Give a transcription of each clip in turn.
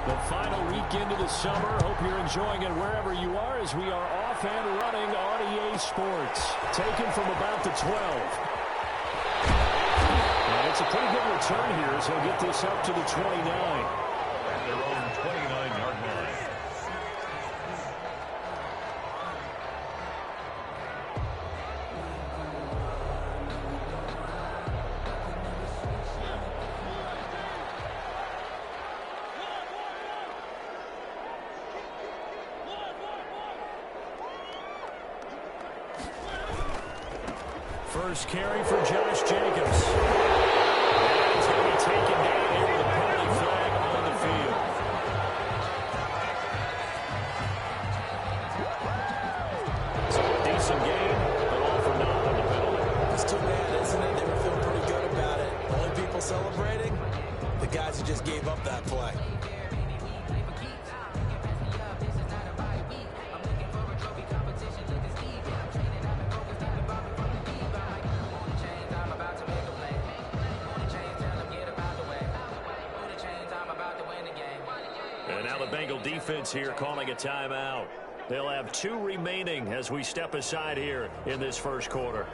The final weekend of the summer. Hope you're enjoying it wherever you are as we are off and running on EA Sports. Taken from about the 12. And it's a pretty good return here as he'll get this up to the 29. At their own 29-yard line. First carry for Josh Jacobs. And he's going to be taken down here with a penalty flag on the field. So a decent game, but all for naught on the penalty. It's too bad, isn't it? They were feeling pretty good about it. The only people celebrating, the guys who just gave up that play. And now the Bengal defense here calling a timeout. They'll have 2 remaining as we step aside here in this first quarter.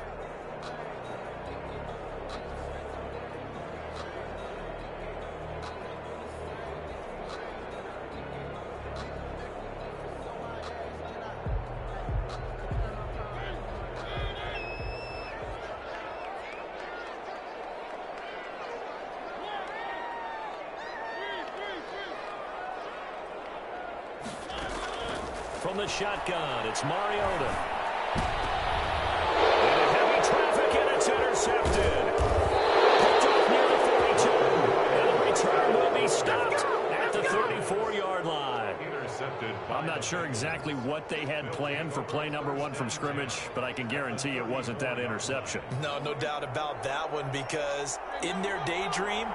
From the shotgun, it's Mariota. Into heavy traffic, and it's intercepted. Picked off near the 42. And the return will be stopped at the 34-yard line. Intercepted. I'm not sure exactly what they had planned for play number 1 from scrimmage, but I can guarantee it wasn't that interception. No doubt about that one, because in their daydream,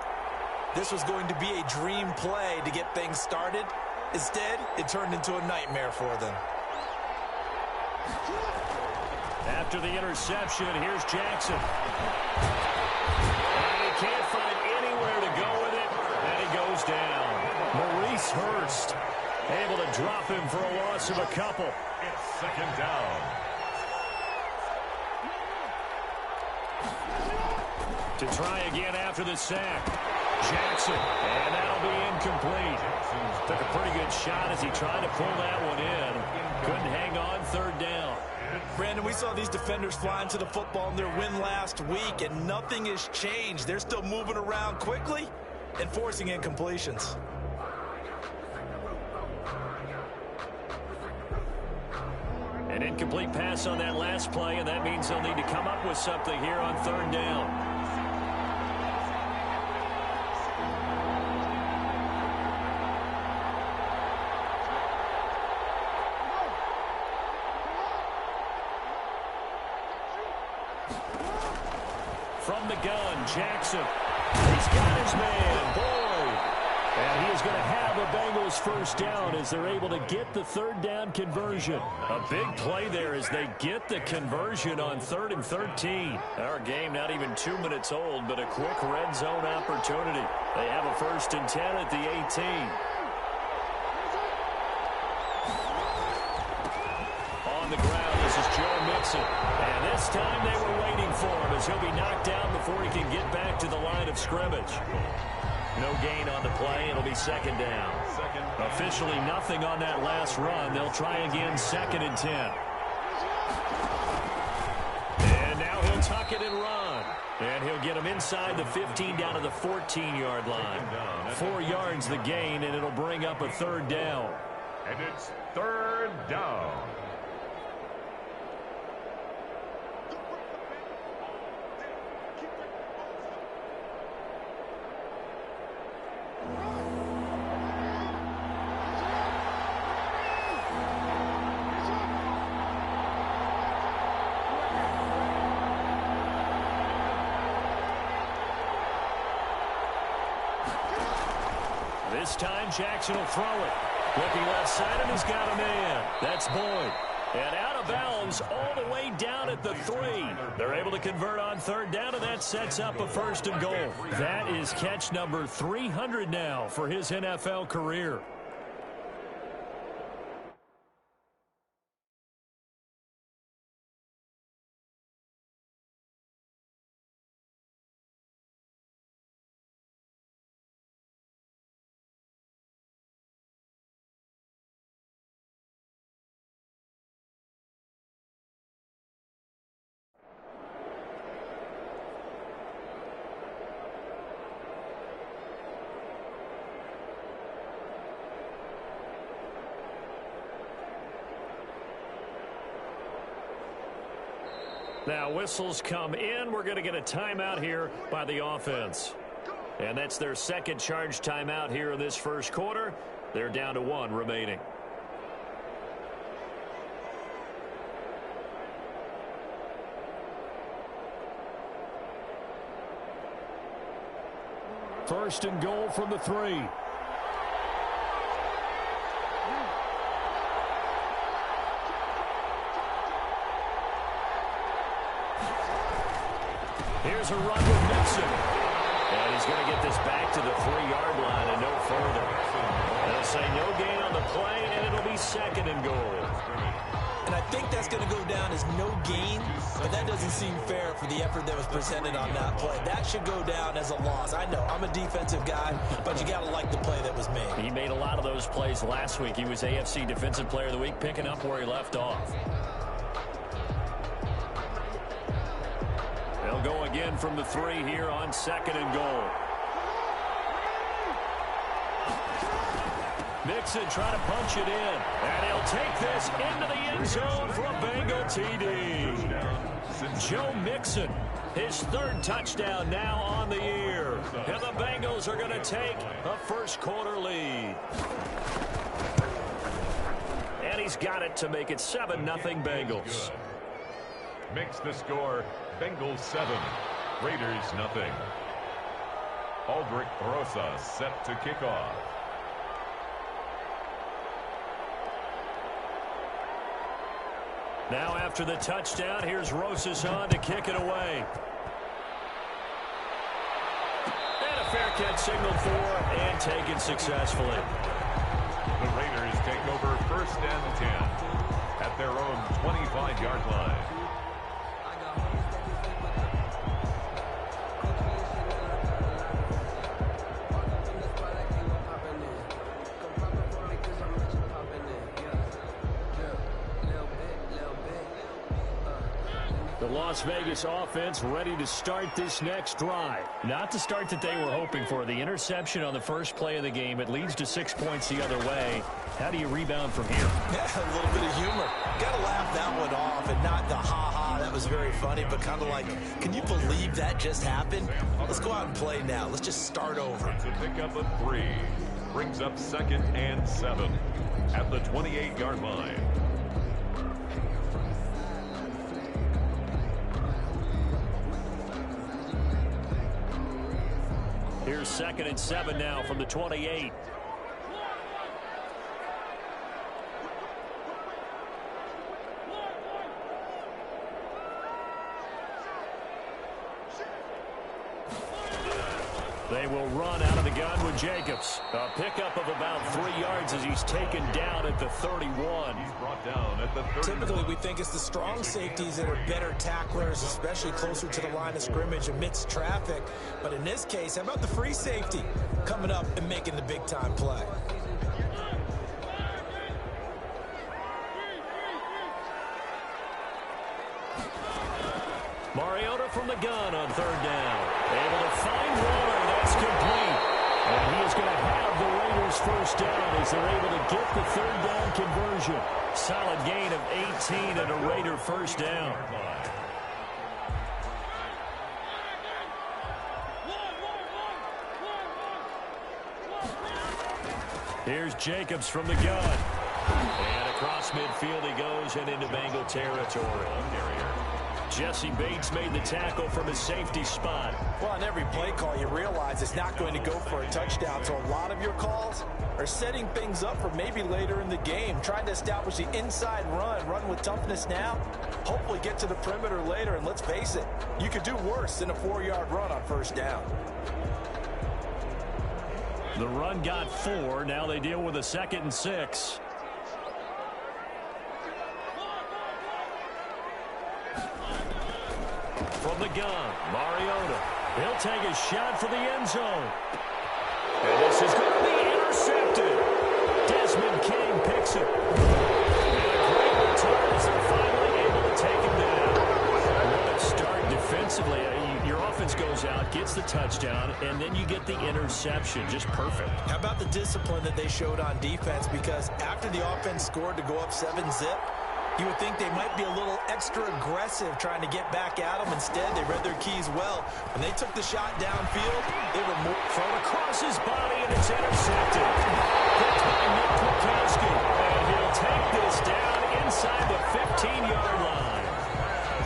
this was going to be a dream play to get things started. Instead, it turned into a nightmare for them. After the interception, here's Jackson. And he can't find anywhere to go with it, and he goes down. Maurice Hurst able to drop him for a loss of a couple. It's second down. To try again after the sack. Jackson, and that'll be incomplete. Took a pretty good shot as he tried to pull that one in. Couldn't hang on, third down. Brandon, we saw these defenders flying to the football in their win last week, and nothing has changed. They're still moving around quickly and forcing incompletions. An incomplete pass on that last play, and that means they'll need to come up with something here on third down. From the gun, Jackson. He's got his man, Boyd. And he is going to have a Bengals first down as they're able to get the third down conversion. A big play there as they get the conversion on 3rd and 13. Our game not even 2 minutes old, but a quick red zone opportunity. They have a 1st and 10 at the 18. On the ground, this is Joe Mixon. And this time they were waiting for him as he'll be knocked down before he can get back to the line of scrimmage. No gain on the play. It'll be second down. Officially nothing on that last run. They'll try again, 2nd and 10. And now he'll tuck it and run. And he'll get him inside the 15 down to the 14-yard line. 4 yards the gain, and it'll bring up a third down. And it's third down. This time Jackson will throw it. Looking left side, and he's got a man. That's Boyd. And out of bounds all the way down at the 3. They're able to convert on third down, and that sets up a 1st and goal. That is catch number 300 now for his NFL career. Now whistles come in. We're going to get a timeout here by the offense. And that's their second charge timeout here in this first quarter. They're down to 1 remaining. First and goal from the 3. Here's a run with Mixon. And he's going to get this back to the 3-yard line and no further. They'll say no gain on the play, and it'll be 2nd and goal. And I think that's going to go down as no gain, but that doesn't seem fair for the effort that was presented on that play. That should go down as a loss. I know, I'm a defensive guy, but you got to like the play that was made. He made a lot of those plays last week. He was AFC Defensive Player of the Week, picking up where he left off. They'll go again from the 3 here on 2nd and goal. Mixon trying to punch it in. And he'll take this into the end zone for a Bengal TD. Joe Mixon, his 3rd touchdown now on the year. And the Bengals are going to take a first quarter lead. And he's got it to make it 7-0 Bengals. Makes the score Bengals 7, Raiders 0. Aldrich Rosas set to kick off. Now after the touchdown, here's Rosas on to kick it away. And a fair catch signaled for and taken successfully. The Raiders take over 1st and 10 at their own 25-yard line. The Las Vegas offense ready to start this next drive. Not the start that they were hoping for. The interception on the first play of the game. It leads to 6 points the other way. How do you rebound from here? Yeah, a little bit of humor. Got to laugh that one off and not the ha-ha. That was very funny, but kind of like, can you believe that just happened? Let's go out and play now. Let's just start over. To pick up a 3. Brings up 2nd and 7 at the 28-yard line. Here's 2nd and 7 now from the 28. They will run out of the gun with Jacobs. A pickup of about 3 yards as he's taken down at the 31. He's brought down at the 30. Typically, we think it's the strong safeties that are better tacklers, especially closer to the line of scrimmage amidst traffic. But in this case, how about the free safety coming up and making the big-time play? Mariota from the gun on 3rd down. Able to find Waller. That's complete. And he is going to have the Raiders first down as they're able to get the 3rd down conversion. Solid gain of 18 and a Raider first down. Here's Jacobs from the gun. And across midfield he goes and into Bengal territory. Jesse Bates made the tackle from his safety spot. Well, on every play call, you realize it's not going to go for a touchdown. So a lot of your calls are setting things up for maybe later in the game, trying to establish the inside run with toughness now, hopefully get to the perimeter later. And let's face it, you could do worse than a 4-yard run on first down. The run got 4. Now they deal with a 2nd and 6. From the gun, Mariota. He'll take a shot for the end zone. And this is going to be intercepted. Desmond King picks it. And a great return as they're finally able to take him down. What a start defensively. Your offense goes out, gets the touchdown, and then you get the interception. Just perfect. How about the discipline that they showed on defense? Because after the offense scored to go up 7-zip, you would think they might be a little extra aggressive trying to get back at them. Instead, they read their keys well. When they took the shot downfield, they were more thrown across his body, and it's intercepted. Picked by Nick Kwiatkowski. And he'll take this down inside the 15-yard line.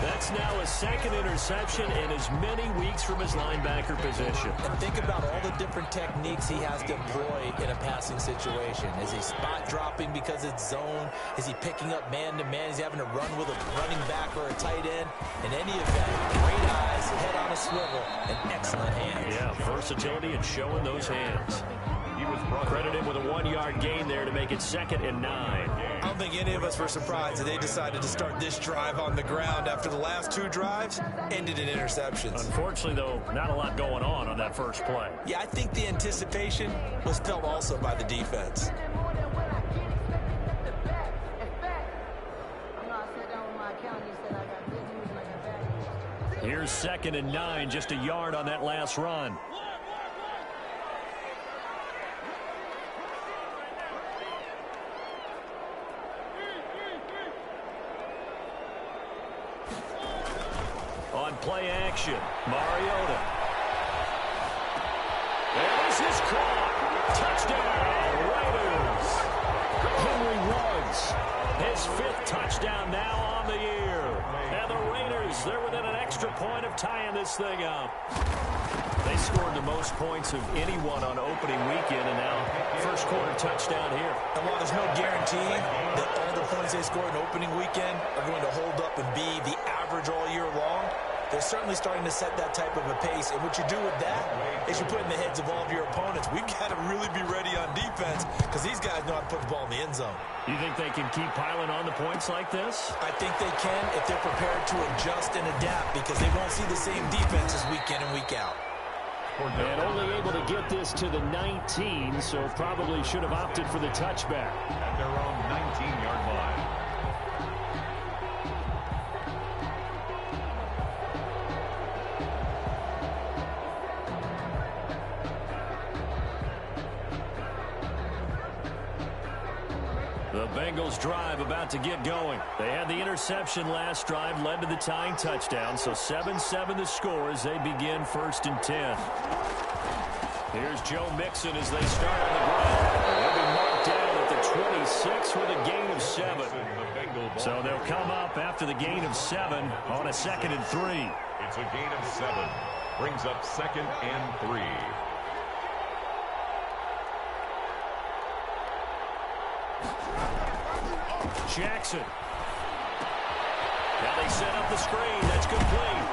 That's now a 2nd interception in as many weeks from his linebacker position. And think about all the different techniques he has to employ in a passing situation. Is he spot dropping because it's zone? Is he picking up man-to-man? Is he having to run with a running back or a tight end? In any event, great eyes, head on a swivel, and excellent hands. Yeah, versatility and showing those hands. He was credited with a 1-yard gain there to make it 2nd and 9. I don't think any of us were surprised that they decided to start this drive on the ground after the last 2 drives ended in interceptions. Unfortunately, though, not a lot going on that first play. Yeah, I think the anticipation was felt also by the defense. Here's 2nd and 9, just a yard on that last run. On play action, Mariota. There is his caught. Touchdown, Raiders. Henry Ruggs, his 5th touchdown now on the year. And the Raiders, they're within an extra point of tying this thing up. They scored the most points of anyone on opening weekend, and now first quarter touchdown here. And while there's no guarantee that all the points they scored in opening weekend are going to hold up and be the average all year long, they're certainly starting to set that type of a pace. And what you do with that is you put in the heads of all of your opponents, we've got to really be ready on defense because these guys know how to put the ball in the end zone. You think they can keep piling on the points like this? I think they can if they're prepared to adjust and adapt because they won't see the same defenses week in and week out. And only able to get this to the 19, so probably should have opted for the touchback. At their own 19-yard line. The Bengals drive about to get going. They had the interception last drive, led to the tying touchdown, so 7-7 the score as they begin 1st and 10. Here's Joe Mixon as they start on the ground. They'll be marked down at the 26 with a gain of 7. So they'll come up after the gain of 7 on a 2nd and 3. It's a gain of 7. Brings up 2nd and 3. Jackson. Now they set up the screen. That's complete.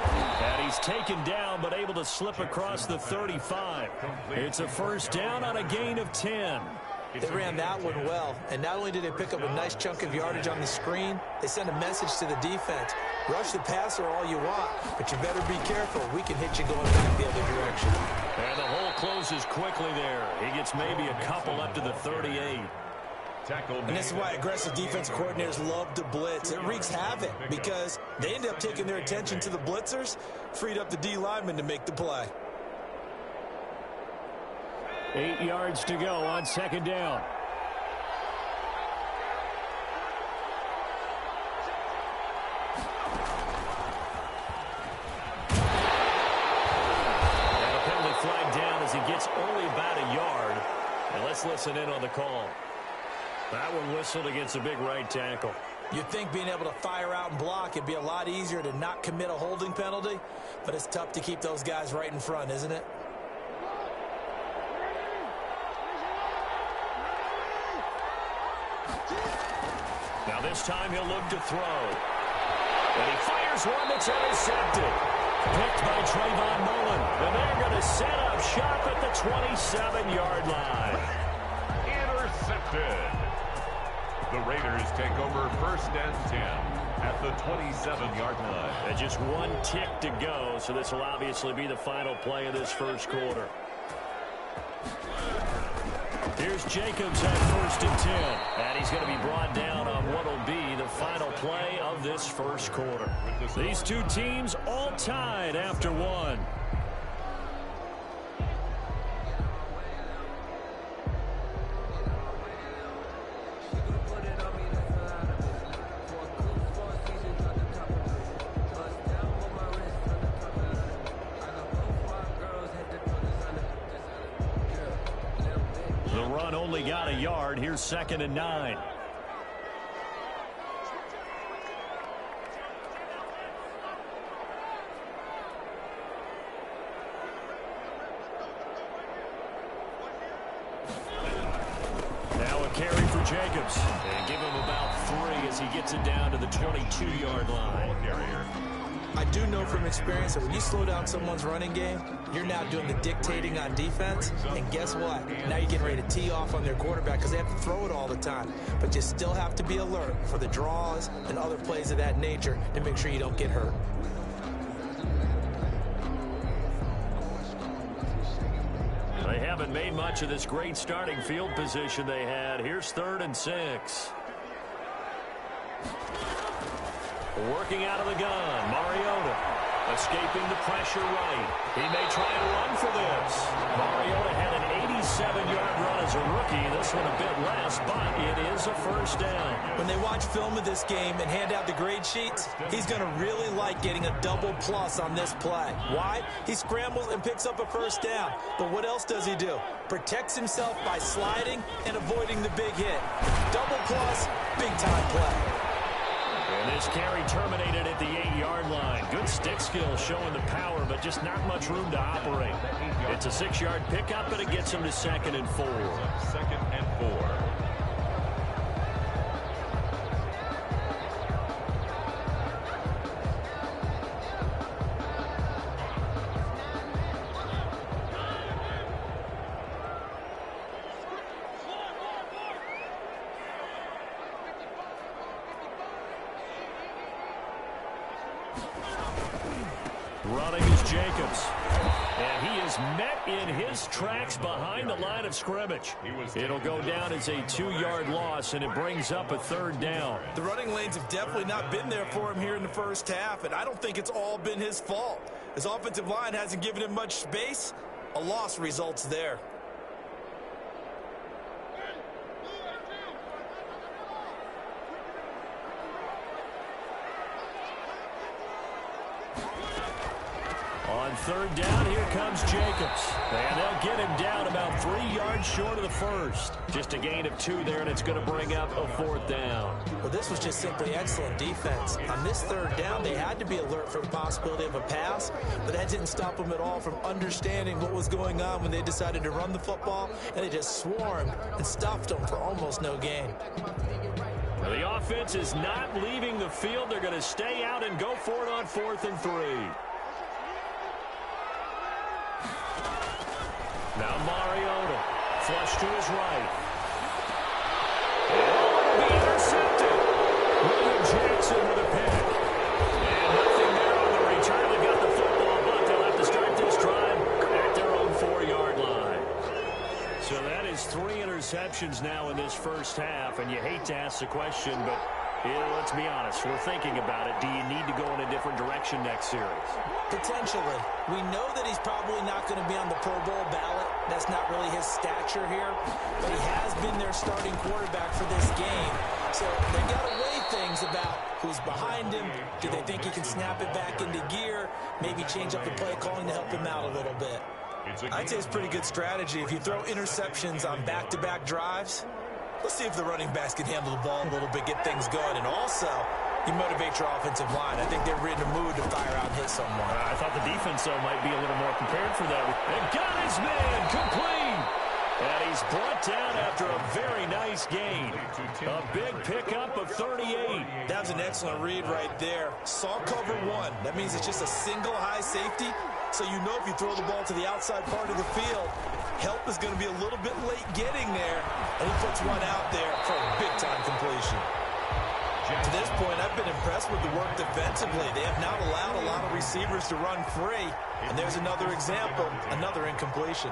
And he's taken down but able to slip across the 35. It's a first down on a gain of 10. They ran that one well, and not only did they pick up a nice chunk of yardage on the screen, they sent a message to the defense. Rush the passer all you want, but you better be careful. We can hit you going back the other direction. And the hole closes quickly there. He gets maybe a couple up to the 38. And this is why aggressive defense coordinators love to blitz. It wreaks havoc because they end up taking their attention to the blitzers, freed up the D lineman to make the play. 8 yards to go on 2nd down. And a penalty flag down as he gets only about a yard. And let's listen in on the call. That one whistled against a big right tackle. You'd think being able to fire out and block, it'd be a lot easier to not commit a holding penalty, but it's tough to keep those guys right in front, isn't it? Now this time he'll look to throw. And he fires one that's intercepted. Picked by Trayvon Mullen. And they're going to set up shop at the 27-yard line. Intercepted. The Raiders take over 1st and 10 at the 27-yard line. And just one tick to go, so this will obviously be the final play of this first quarter. Here's Jacobs at 1st and 10. And he's going to be brought down on what will be the final play of this first quarter. These two teams all tied after one. Only got a yard. Here's 2nd and 9. Now a carry for Jacobs. And give him about 3 as he gets it down to the 22-yard line. I do know from experience that when you slow down someone's running game, you're now doing the dictating on defense. And guess what? Now you're getting ready to tee off on their quarterback because they have to throw it all the time. But you still have to be alert for the draws and other plays of that nature to make sure you don't get hurt. They haven't made much of this great starting field position they had. Here's 3rd and 6. Working out of the gun, Mariota escaping the pressure right. He may try to run for this. Mariota had an 87-yard run as a rookie. This one a bit less, but it is a 1st down. When they watch film of this game and hand out the grade sheets, he's going to really like getting a double plus on this play. Why? He scrambles and picks up a 1st down. But what else does he do? Protects himself by sliding and avoiding the big hit. Double plus, big-time play. And this carry terminated at the 8-yard line. Good stick skill showing the power, but just not much room to operate. It's a 6-yard pickup, but it gets him to 2nd and 4. 2nd and 4. Running is Jacobs. And he is met in his tracks behind the line of scrimmage. It'll go down as a 2-yard loss, and it brings up a 3rd down. The running lanes have definitely not been there for him here in the first half, and I don't think it's all been his fault. His offensive line hasn't given him much space. A loss results there. On 3rd down, here comes Jacobs. And they'll get him down about 3 yards short of the 1st. Just a gain of 2 there, and it's going to bring up a 4th down. Well, this was just simply excellent defense. On this 3rd down, they had to be alert for the possibility of a pass, but that didn't stop them at all from understanding what was going on when they decided to run the football, and they just swarmed and stuffed them for almost no gain. The offense is not leaving the field. They're going to stay out and go for it on 4th and 3. Now Mariota, flush to his right. And it'll be intercepted. William Jackson with a pick. And nothing there on the return. They got the football, but they'll have to start this drive at their own 4-yard line. So that is 3 interceptions now in this first half, and you hate to ask the question, but let's be honest, we're thinking about it. Do you need to go in a different direction next series? Potentially. We know that he's probably not going to be on the Pro Bowl ballot. That's not really his stature here. But he has been their starting quarterback for this game. So they got to weigh things about who's behind him. Do they think he can snap it back into gear? Maybe change up the play calling to help him out a little bit. I'd say it's pretty good strategy. If you throw interceptions on back-to-back drives, Let's see if the running backs can handle the ball a little bit, get things going, and also you motivate your offensive line. I think they're in the mood to fire out and hit someone. I thought the defense, though, might be a little more prepared for that. And got his man complete. And he's brought down after a very nice gain. A big pickup of 38. That was an excellent read right there. Saw cover one. That means it's just a single high safety. So you know if you throw the ball to the outside part of the field, help is going to be a little bit late getting there. And he puts one out there for a big-time completion. To this point, I've been impressed with the work defensively. They have not allowed a lot of receivers to run free. And there's another example, another incompletion.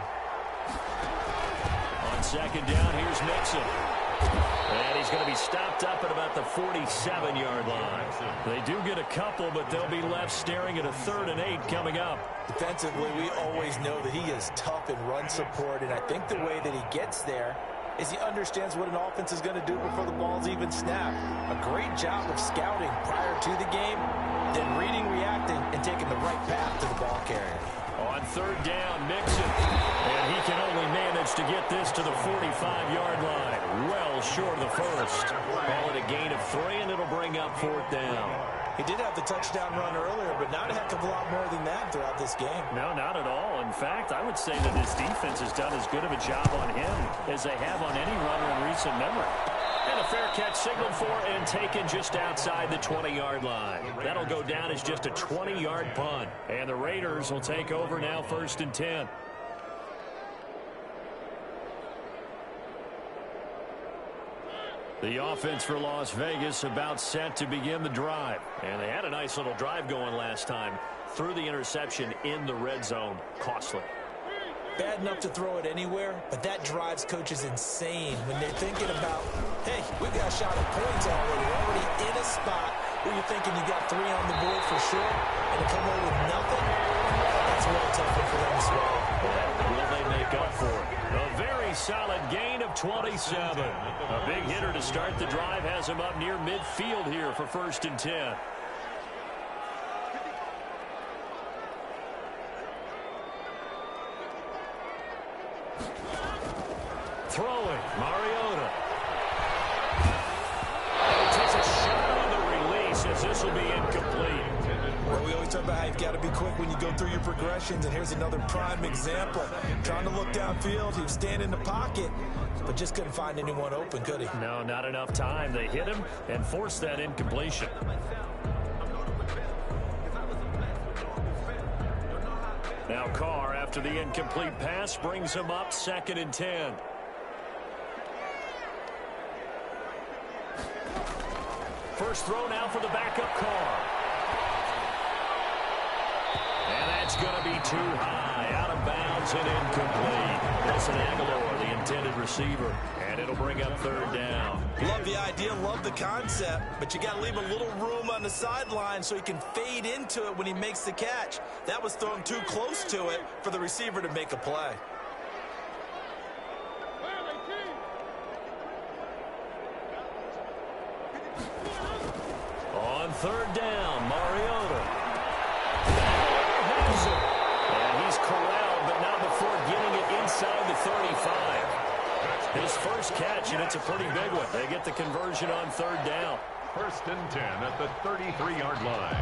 On second down, here's Mixon. And he's going to be stopped up at about the 47-yard line. They do get a couple, but they'll be left staring at a 3rd and 8 coming up. Defensively, we always know that he is tough in run support, and I think the way that he gets there is he understands what an offense is going to do before the ball's even snapped. A great job of scouting prior to the game, then reading, reacting, and taking the right path to the ball carrier. On 3rd down, Mixon. And he can only manage to get this to the 45-yard line. Well short of the first. Call it a gain of 3, and it'll bring up 4th down. He did have the touchdown run earlier, but not a heck of a lot more than that throughout this game. No, not at all. In fact, I would say that this defense has done as good of a job on him as they have on any runner in recent memory. And a fair catch signaled for and taken just outside the 20-yard line. That'll go down as just a 20-yard punt. And the Raiders will take over now 1st and 10. The offense for Las Vegas about set to begin the drive. And they had a nice little drive going last time. Threw the interception in the red zone. Costly. Bad enough to throw it anywhere, but that drives coaches insane when they're thinking about, hey, we've got a shot at points already. We're already in a spot where you're thinking you got 3 on the board for sure, and to come away with nothing, that's a real tough one for them to swallow. Will they make up for it? A very solid gain of 27. A big hitter to start the drive has him up near midfield here for 1st and 10. Throwing, Mariota. Takes a shot on the release as this will be incomplete. Well, we always talk about how you've got to be quick when you go through your progressions, and here's another prime example. Trying to look downfield, he was standing in the pocket, but just couldn't find anyone open, could he? No, not enough time. They hit him and forced that incompletion. Now Carr, after the incomplete pass, brings him up 2nd and 10. First throw now for the backup Carr. And that's going to be too high. Out of bounds and incomplete. Nelson Aguilar, the intended receiver. And it'll bring up 3rd down. Love the idea, love the concept, but you got to leave a little room on the sideline so he can fade into it when he makes the catch. That was thrown too close to it for the receiver to make a play. On 3rd down, Mariota. And he's corralled, but not before getting it inside the 35. His first catch, and it's a pretty big one. They get the conversion on 3rd down. 1st and 10 at the 33-yard line.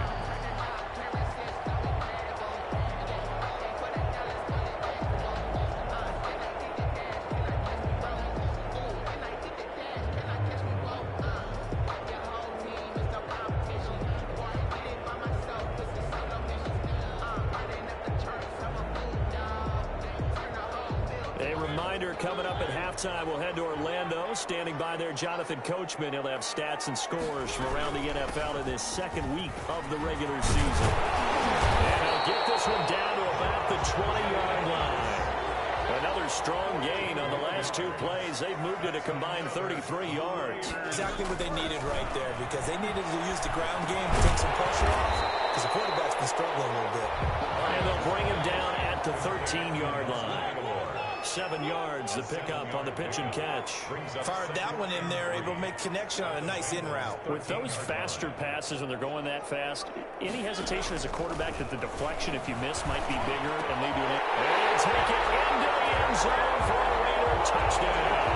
Coming up at halftime, we'll head to Orlando. Standing by there, Jonathan Coachman. He'll have stats and scores from around the NFL in this 2nd week of the regular season. And he'll get this one down to about the 20-yard line. Another strong gain on the last 2 plays. They've moved it a combined 33 yards. Exactly what they needed right there, because they needed to use the ground game to take some pressure off, because the quarterback's been struggling a little bit. And they'll bring him down at the 13-yard line. 7 yards, the pickup on the pitch and catch. Fired that one in there, able to make connection on a nice in route. With those faster passes when they're going that fast, any hesitation as a quarterback that the deflection, if you miss, might be bigger and maybe and take it into the end zone for a Raider touchdown.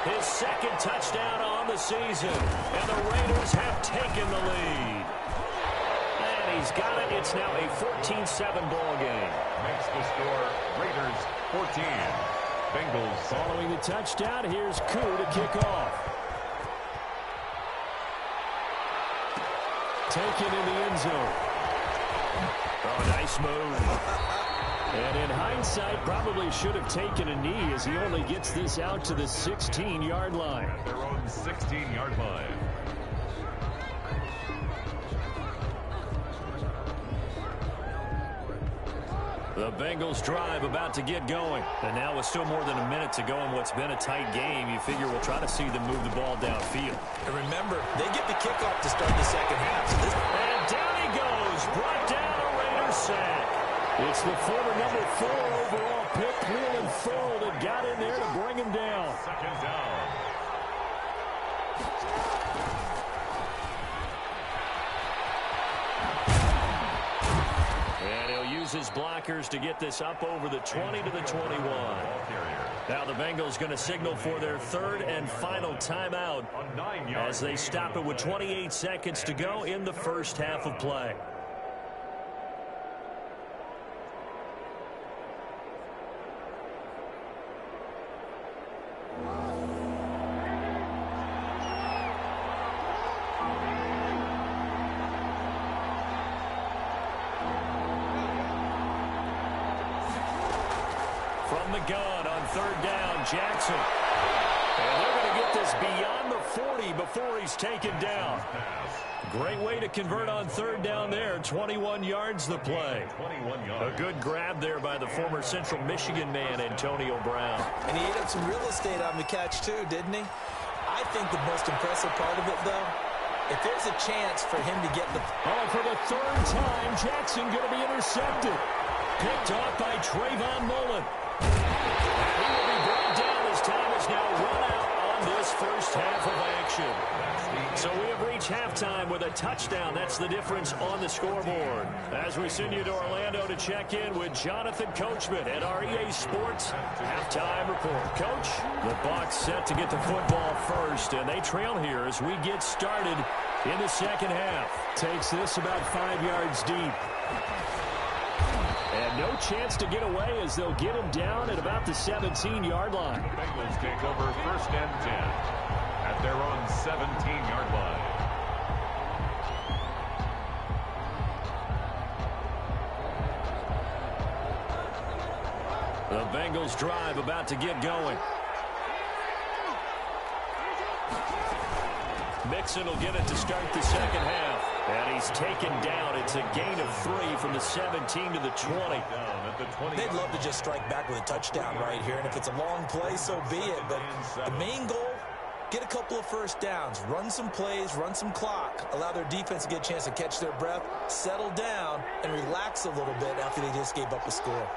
His second touchdown on the season. And the Raiders have taken the lead. And he's got it. It's now a 14-7 ball game. Makes the score Raiders 14. Bengals. Following the touchdown, here's Koo to kick off. Taken in the end zone. Oh, nice move. And in hindsight, probably should have taken a knee as he only gets this out to the 16-yard line. Their own 16-yard line. The Bengals drive about to get going. And now with still more than a minute to go in what's been a tight game, you figure we'll try to see them move the ball downfield. And remember, they get the kickoff to start the second half. So and down he goes. Brought down a Raiders sack. It's the former number 4 overall pick, Cleveland Ferrell, that got in there to bring him down. Second down. And he'll use his blockers to get this up over the 20 to the 21. Now the Bengals going to signal for their third and final timeout as they stop it with 28 seconds to go in the first half of play. From the gun on third down, Jackson. And they're going to get this beyond the 40 before he's taken down. Great way to convert on third down there. 21 yards the play. 21 yards. A good grab there by the former Central Michigan man, Antonio Brown. And he ate up some real estate on the catch, too, didn't he? I think the most impressive part of it, though, if there's a chance for him to get the... Oh, for the third time, Jackson going to be intercepted. Picked off by Trayvon Mullen. He will be brought down as time is now run out on this first half of action. So we have reached halftime with a touchdown. That's the difference on the scoreboard. As we send you to Orlando to check in with Jonathan Coachman at our EA Sports Halftime Report. Coach, the Bucs set to get the football first, and they trail here as we get started in the second half. Takes this about 5 yards deep. And no chance to get away as they'll get him down at about the 17-yard line. The Bengals take over first and 10 at their own 17-yard line. The Bengals drive about to get going. Mixon will get it to start the second half. And he's taken down. It's a gain of 3 from the 17 to the 20. They'd love to just strike back with a touchdown right here. And if it's a long play, so be it. But the main goal, get a couple of first downs, run some plays, run some clock, allow their defense to get a chance to catch their breath, settle down, and relax a little bit after they just gave up a score.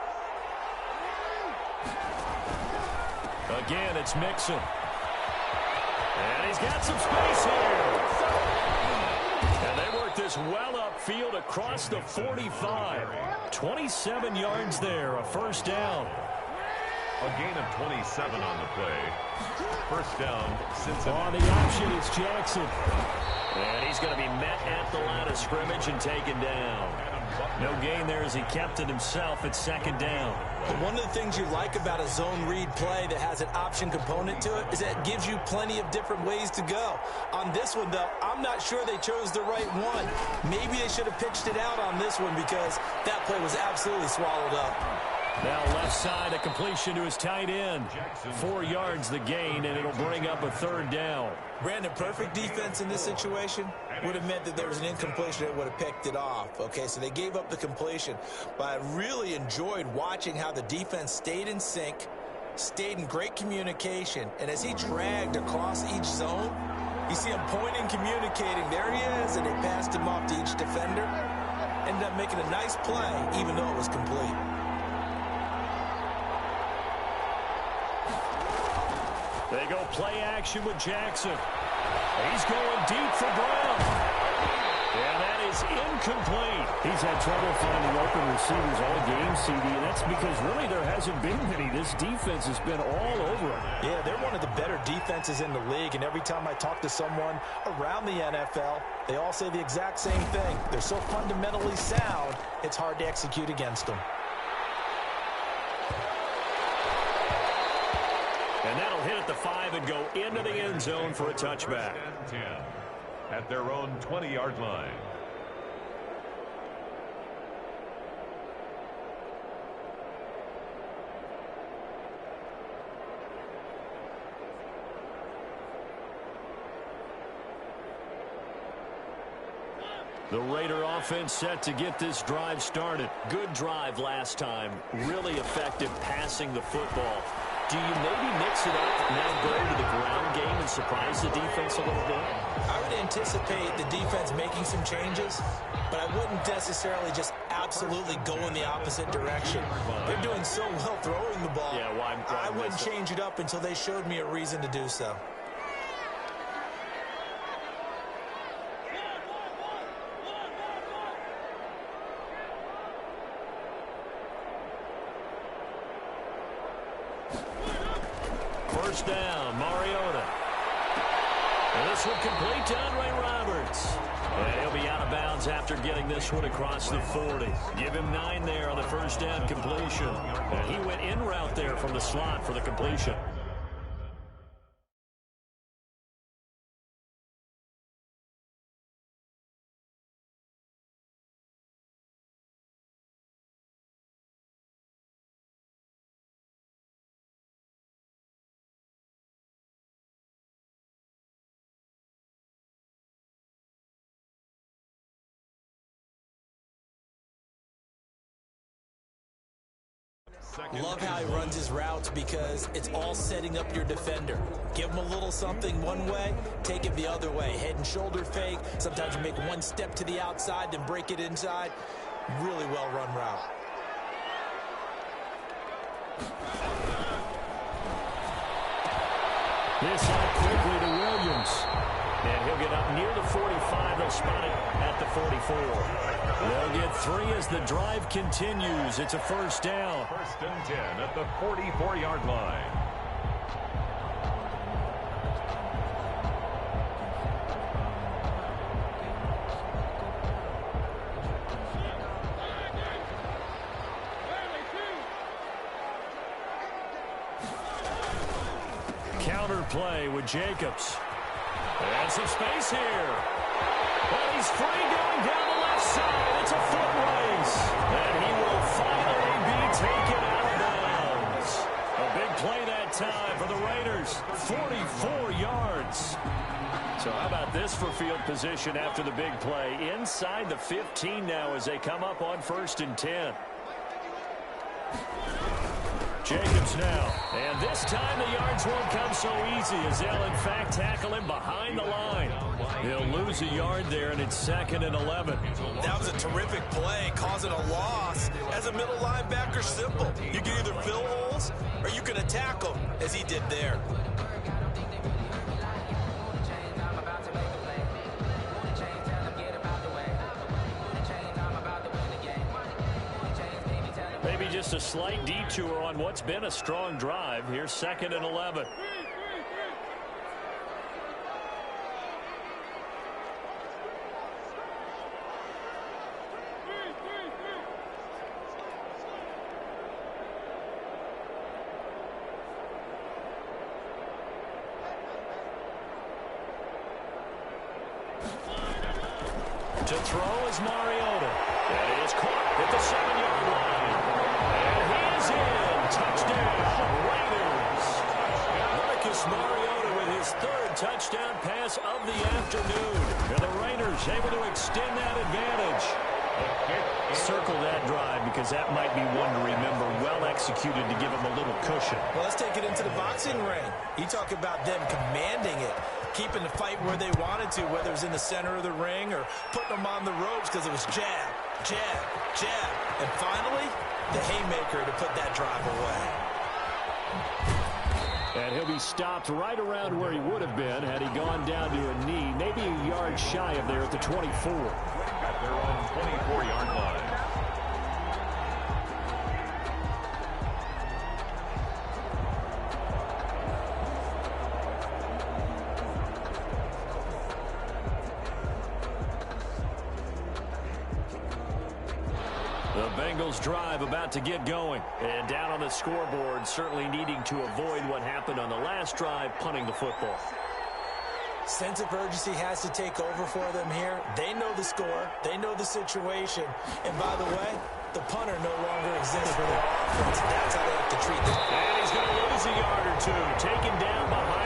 Again, it's Mixon. And he's got some space here. And they work this well upfield across the 45. 27 yards there, a first down. A gain of 27 on the play. First down, Cincinnati. On the option, it's Jackson. And he's going to be met at the line of scrimmage and taken down. No gain there as he kept it himself at second down. But one of the things you like about a zone read play that has an option component to it is that it gives you plenty of different ways to go. On this one, though, I'm not sure they chose the right one. Maybe they should have pitched it out on this one because that play was absolutely swallowed up. Now left side, a completion to his tight end. 4 yards the gain, and it'll bring up a third down. Brandon, perfect defense in this situation would have meant that there was an incompletion that would have picked it off. Okay, so they gave up the completion. But I really enjoyed watching how the defense stayed in sync, stayed in great communication. And as he dragged across each zone, you see him pointing, communicating. There he is, and they passed him off to each defender. Ended up making a nice play, even though it was complete. They go play action with Jackson. He's going deep for Brown. And that is incomplete. He's had trouble finding open receivers all game, CD, and that's because really there hasn't been many. This defense has been all over him. Yeah, they're one of the better defenses in the league, and every time I talk to someone around the NFL, they all say the exact same thing. They're so fundamentally sound, it's hard to execute against them. And that'll hit at the 5 and go into the end zone for a touchback. 10 at their own 20-yard line. The Raider offense set to get this drive started. Good drive last time. Really effective passing the football. Do you maybe mix it up, now go to the ground game and surprise the defense a little bit? I would anticipate the defense making some changes, but I wouldn't necessarily just absolutely go in the opposite direction. They're doing so well throwing the ball. Yeah, why I wouldn't change it up until they showed me a reason to do so. First down, Mariota. And this one complete to Andre Roberts. And he'll be out of bounds after getting this one across the 40. Give him 9 there on the first down completion. And he went in route there from the slot for the completion. Love how he runs his routes because it's all setting up your defender. Give him a little something one way, take it the other way. Head and shoulder fake. Sometimes you make one step to the outside, then break it inside. Really well run route. This out quickly to Williams. And he'll get up near the 45. They'll spot it at the 44. They'll get 3 as the drive continues. It's a first down. First and 10 at the 44-yard line. Counter play with Jacobs. And some space here. And he's free going down the left side. It's a foot race. And he will finally be taken out of bounds. A big play that time for the Raiders. 44 yards. So how about this for field position after the big play? Inside the 15 now as they come up on first and 10. Jacobs now. And this time the yards won't come so easy as they'll in fact tackle him behind the line. He'll lose a yard there, and it's 2nd and 11. That was a terrific play, causing a loss. As a middle linebacker, simple. You can either fill holes or you can attack them, as he did there. Maybe just a slight detour on what's been a strong drive. Here's 2nd and 11. To throw is Mariota. And he is caught at the 7-yard line. And he is in. Touchdown, Raiders. Marcus Mariota with his 3rd touchdown pass of the afternoon. And the Raiders able to extend that advantage. Circle that drive because that might be one to remember. Well executed to give him a little cushion. Well, let's take it into the boxing ring. You talk about them commanding it, keeping the fight where they wanted to, whether it was in the center of the ring or putting them on the ropes because it was jab, jab, jab. And finally, the haymaker to put that drive away. And he'll be stopped right around where he would have been had he gone down to a knee, maybe a yard shy of there at the 24. At their own 24-yard line. The Bengals drive about to get going. And down on the scoreboard, certainly needing to avoid what happened on the last drive, punting the football. Sense of urgency has to take over for them here. They know the score. They know the situation. And by the way, the punter no longer exists for their offense. That's how they have to treat this. And he's going to lose a yard or two. Taken down behind